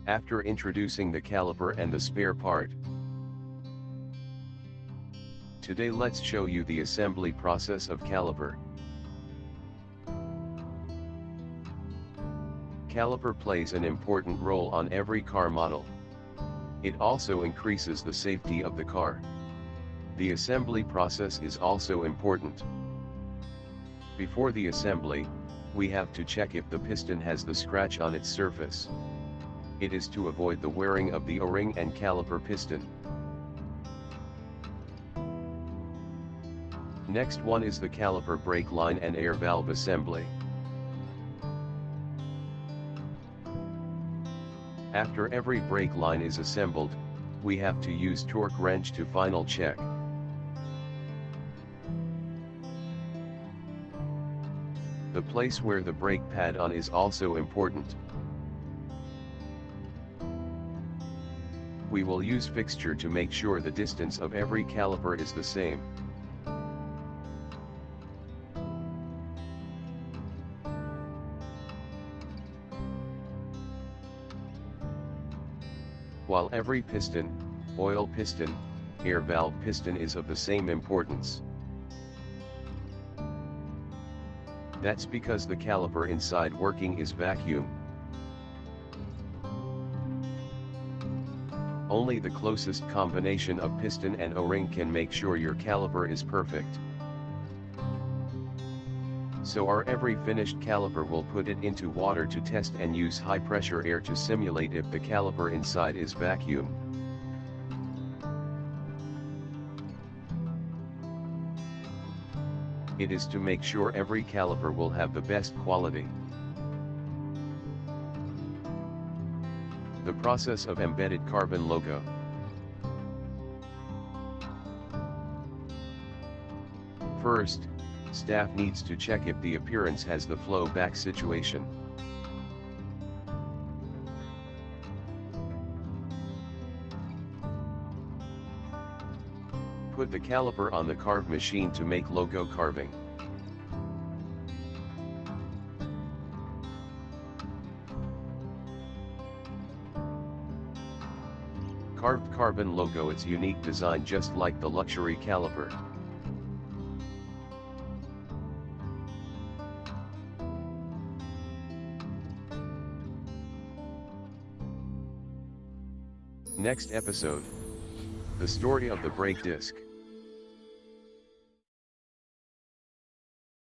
After introducing the caliper and the spare part, today let's show you the assembly process of caliper. Caliper plays an important role on every car model. It also increases the safety of the car. The assembly process is also important. Before the assembly, we have to check if the piston has the scratch on its surface. It is to avoid the wearing of the O-ring and caliper piston. Next one is the caliper brake line and air valve assembly. After every brake line is assembled, we have to use torque wrench to final check. The place where the brake pad on is also important. We will use fixture to make sure the distance of every caliper is the same. While every piston, oil piston, air valve piston is of the same importance. That's because the caliper inside working is vacuum. Only the closest combination of piston and O-ring can make sure your caliper is perfect. So our every finished caliper will put it into water to test and use high pressure air to simulate if the caliper inside is vacuum. It is to make sure every caliper will have the best quality. The process of embedded carbon logo. First, staff needs to check if the appearance has the flow back situation. Put the caliper on the carve machine to make logo carving. Carved carbon logo, its unique design just like the luxury caliper. Next episode. The story of the brake disc.